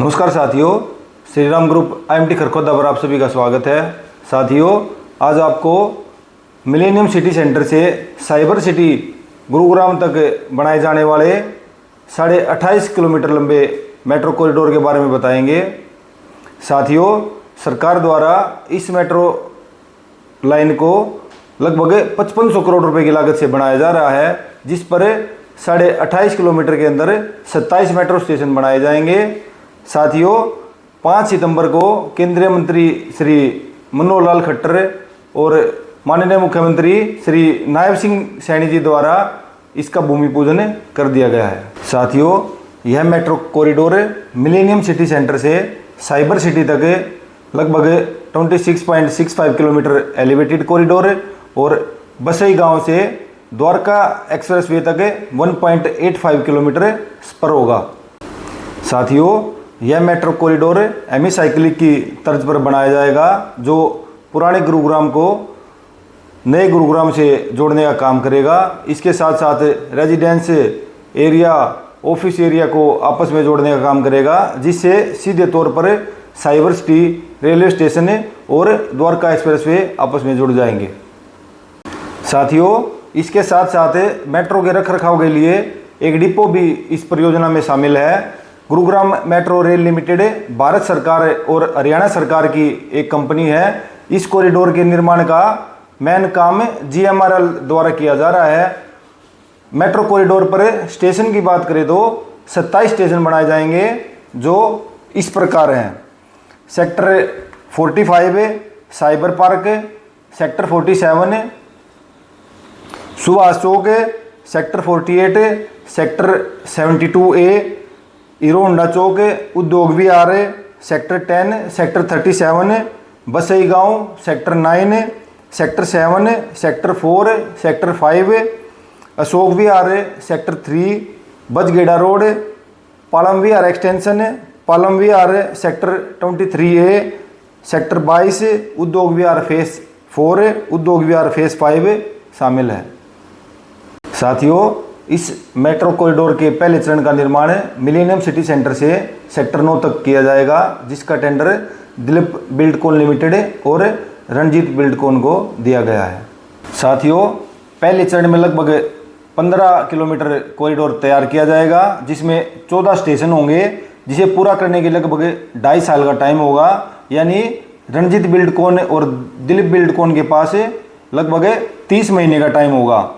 नमस्कार साथियों, Shri Ram group IMT Kharkhoda पर आप सभी का स्वागत है। साथियों, आज आपको मिलेनियम सिटी सेंटर से साइबर सिटी गुरुग्राम तक बनाए जाने वाले 28.5 किलोमीटर लंबे मेट्रो कॉरिडोर के बारे में बताएंगे। साथियों, सरकार द्वारा इस मेट्रो लाइन को लगभग 5500 करोड़ रुपए की लागत से बनाया जा रहा है, जिस पर 28.5 किलोमीटर के अंदर 27 मेट्रो स्टेशन बनाए जाएंगे। साथियों, 5 सितंबर को केंद्रीय मंत्री श्री मनोहर लाल खट्टर और माननीय मुख्यमंत्री श्री नायब सिंह सैनी जी द्वारा इसका भूमि पूजन कर दिया गया है। साथियों, यह metro corridor millennium city centre से साइबर सिटी तक लगभग 26.65 किलोमीटर एलिवेटेड कॉरिडोर और बसई गांव से द्वारका एक्सप्रेसवे तक 1.85 किलोमीटर पर होगा। साथियों, यह मेट्रो कॉरिडोर हेमिसाइक्लिक की तर्ज पर बनाया जाएगा, जो पुराने गुरुग्राम को नए गुरुग्राम से जोड़ने का काम करेगा। इसके साथ साथ रेजिडेंस एरिया, ऑफिस एरिया को आपस में जोड़ने का काम करेगा, जिससे सीधे तौर पर साइबर सिटी, रेलवे स्टेशन और द्वारका एक्सप्रेसवे आपस में जुड़ जाएंगे। साथियों, इसके साथ साथ मेट्रो के रखरखाव के लिए एक डिपो भी इस परियोजना में शामिल है। Gurugram metro rail limited Bharat सरकार और हरियाणा सरकार की एक कंपनी है। इस कॉरिडोर के निर्माण का मेन काम GMRL द्वारा किया जा रहा है। मेट्रो कॉरिडोर पर स्टेशन की बात करें तो 27 स्टेशन बनाए जाएंगे, जो इस प्रकार हैं। Sector 45 cyber park, sector 47 Subhash Chowk, sector 48, sector 72A Hero Honda Chowk, Udyog Vihar, sector 10, sector 37 Basai गांव, sector 9, sector 7, sector 4, sector 5 Ashok Vihar, sector 3 Bajghera road, Palam Vihar extension, Palam Vihar, sector 23A, sector 22 Udyog विहार फेस 4, उद्योग विहार फेस 5 शामिल है। साथियों, इस मेट्रो कॉरिडोर के पहले चरण का निर्माण मिलेनियम सिटी सेंटर से सेक्टर 9 तक किया जाएगा, जिसका टेंडर दिलीप बिल्डकॉन लिमिटेड और रणजीत बिल्डकॉन को दिया गया है। साथियों, पहले चरण में लगभग 15 किलोमीटर कॉरिडोर तैयार किया जाएगा, जिसमें 14 स्टेशन होंगे, जिसे पूरा करने के लगभग 2.5 साल का टाइम होगा। यानी रणजीत बिल्डकॉन और दिलीप बिल्डकॉन के पास लगभग 30 महीने का टाइम होगा,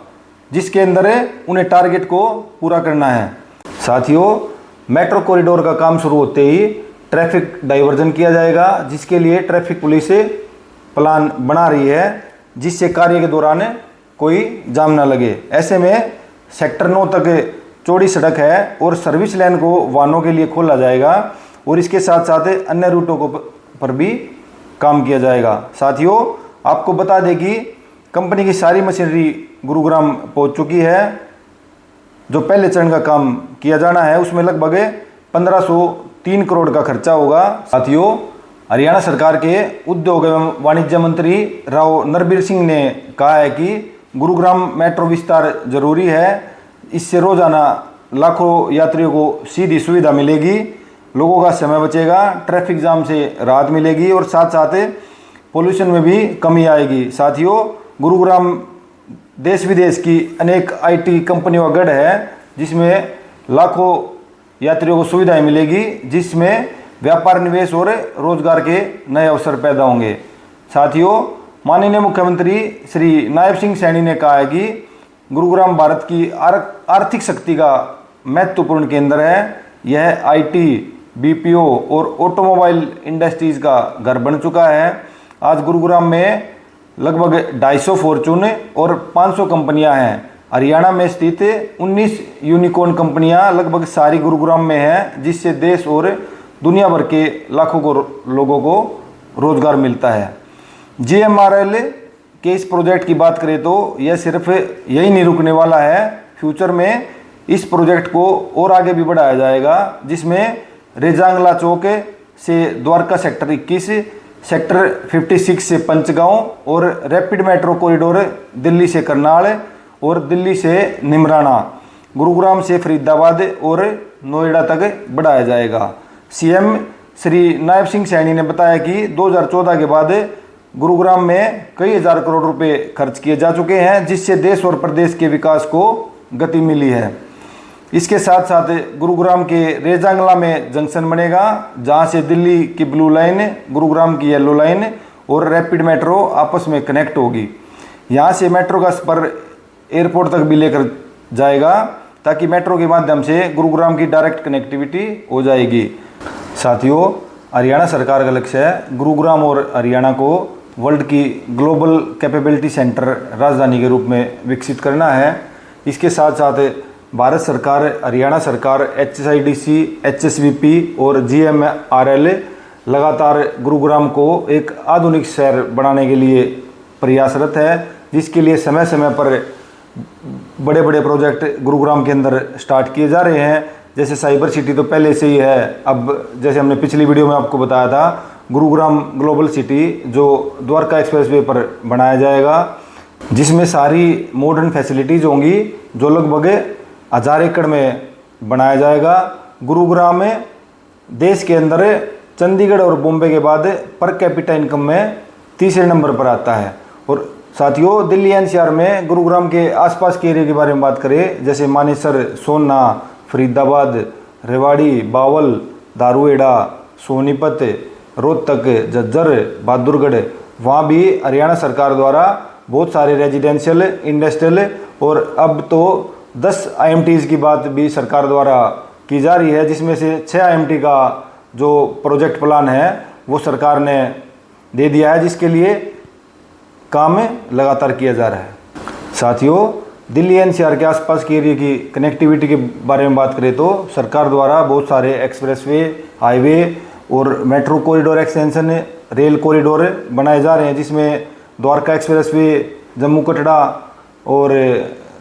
जिसके अंदर उन्हें टारगेट को पूरा करना है। साथियों, मेट्रो कॉरिडोर का काम शुरू होते ही ट्रैफिक डाइवर्जन किया जाएगा, जिसके लिए ट्रैफिक पुलिस प्लान बना रही है, जिससे कार्य के दौरान कोई जाम ना लगे। ऐसे में सेक्टर 9 तक चौड़ी सड़क है और सर्विस लाइन को वाहनों के लिए खोला जाएगा, और इसके साथ साथ अन्य रूटों को पर भी काम किया जाएगा। साथियों, आपको बता दें कि कंपनी की सारी मशीनरी गुरुग्राम पहुंच चुकी है। जो पहले चरण का काम किया जाना है, उसमें लगभग 1503 करोड़ का खर्चा होगा। साथियों, हरियाणा सरकार के उद्योग एवं वाणिज्य मंत्री राव नरबीर सिंह ने कहा है कि गुरुग्राम मेट्रो विस्तार जरूरी है। इससे रोजाना लाखों यात्रियों को सीधी सुविधा मिलेगी, लोगों का समय बचेगा, ट्रैफिक जाम से राहत मिलेगी और साथ साथ पोल्यूशन में भी कमी आएगी। साथियों, गुरुग्राम देश विदेश की अनेक IT कंपनियों का गढ़ है, जिसमें लाखों यात्रियों को सुविधाएं मिलेगी, जिसमें व्यापार, निवेश और रोजगार के नए अवसर पैदा होंगे। साथियों, माननीय मुख्यमंत्री श्री नायब सिंह सैनी ने कहा है कि गुरुग्राम भारत की आर्थिक शक्ति का महत्वपूर्ण केंद्र है। यह IT, BPO और ऑटोमोबाइल इंडस्ट्रीज का घर बन चुका है। आज गुरुग्राम में लगभग 250 फॉर्चून और 500 कंपनियां हैं। हरियाणा में स्थित 19 यूनिकॉर्न कंपनियां लगभग सारी गुरुग्राम में हैं, जिससे देश और दुनिया भर के लाखों लोगों को रोजगार मिलता है। GMRL के इस प्रोजेक्ट की बात करें तो यह सिर्फ यही नहीं रुकने वाला है। फ्यूचर में इस प्रोजेक्ट को और आगे भी बढ़ाया जाएगा, जिसमें रेजांगला चौक से द्वारका सेक्टर 21, सेक्टर 56 से पंचगांव और रैपिड मेट्रो कॉरिडोर दिल्ली से करनाल और दिल्ली से निमराना, गुरुग्राम से फरीदाबाद और नोएडा तक बढ़ाया जाएगा। सीएम श्री नायब सिंह सैनी ने बताया कि 2014 के बाद गुरुग्राम में कई हजार करोड़ रुपए खर्च किए जा चुके हैं, जिससे देश और प्रदेश के विकास को गति मिली है। इसके साथ साथ गुरुग्राम के रेजांगला में जंक्शन बनेगा, जहां से दिल्ली की ब्लू लाइन, गुरुग्राम की येलो लाइन और रैपिड मेट्रो आपस में कनेक्ट होगी। यहां से मेट्रो का सफर एयरपोर्ट तक भी लेकर जाएगा, ताकि मेट्रो के माध्यम से गुरुग्राम की डायरेक्ट कनेक्टिविटी हो जाएगी। साथियों, हरियाणा सरकार का लक्ष्य है गुरुग्राम और हरियाणा को वर्ल्ड की ग्लोबल कैपेबिलिटी सेंटर राजधानी के रूप में विकसित करना है। इसके साथ साथ भारत सरकार, हरियाणा सरकार, HSIDC, HSVP और GMRL लगातार गुरुग्राम को एक आधुनिक शहर बनाने के लिए प्रयासरत है, जिसके लिए समय समय पर बड़े बड़े प्रोजेक्ट गुरुग्राम के अंदर स्टार्ट किए जा रहे हैं। जैसे साइबर सिटी तो पहले से ही है, अब जैसे हमने पिछली वीडियो में आपको बताया था, गुरुग्राम ग्लोबल सिटी जो द्वारका एक्सप्रेसवे पर बनाया जाएगा, जिसमें सारी मॉडर्न फैसिलिटीज़ होंगी, जो लगभग 1000 एकड़ में बनाया जाएगा। गुरुग्राम में देश के अंदर चंडीगढ़ और बॉम्बे के बाद पर कैपिटा इनकम में तीसरे नंबर पर आता है। और साथियों, दिल्ली NCR में गुरुग्राम के आसपास के एरिया के बारे में बात करें, जैसे मानेसर, सोना, फरीदाबाद, रेवाड़ी, बावल, दारूएड़ा, सोनीपत, रोहतक, झज्जर, बहादुरगढ़, वहाँ भी हरियाणा सरकार द्वारा बहुत सारे रेजिडेंशियल, इंडस्ट्रियल और अब तो 10 IMTs की बात भी सरकार द्वारा की जा रही है, जिसमें से 6 IMT का जो प्रोजेक्ट प्लान है वो सरकार ने दे दिया है, जिसके लिए काम लगातार किया जा रहा है। साथियों, दिल्ली NCR के आसपास के एरिया की कनेक्टिविटी के बारे में बात करें तो सरकार द्वारा बहुत सारे एक्सप्रेसवे, हाईवे और metro corridor extension, rail corridor बनाए जा रहे हैं, जिसमें द्वारका एक्सप्रेसवे, जम्मू कटरा और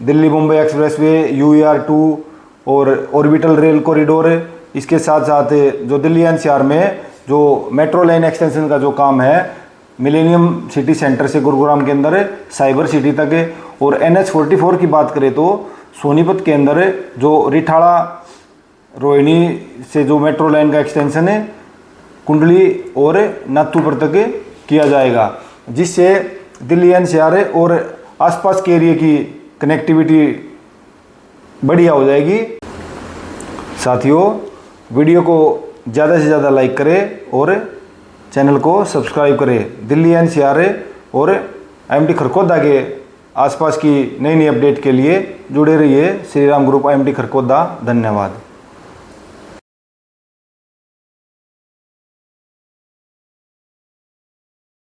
दिल्ली मुंबई एक्सप्रेसवे, UER2 और ऑर्बिटल रेल कॉरिडोर। इसके साथ साथ जो दिल्ली NCR में जो मेट्रो लाइन एक्सटेंशन का जो काम है, मिलेनियम सिटी सेंटर से गुरुग्राम के अंदर साइबर सिटी तक, और NH44 की बात करें तो सोनीपत के अंदर जो रिठाड़ा रोहिणी से जो मेट्रो लाइन का एक्सटेंशन है, कुंडली और नाथुपुर तक किया जाएगा, जिससे दिल्ली NCR और आसपास के एरिया की कनेक्टिविटी बढ़िया हो जाएगी। साथियों, वीडियो को ज़्यादा से ज़्यादा लाइक करें और चैनल को सब्सक्राइब करें। दिल्ली NCR और IMT खरखोदा के आसपास की नई नई अपडेट के लिए जुड़े रहिए। Shri Ram group IMT Kharkhoda. धन्यवाद।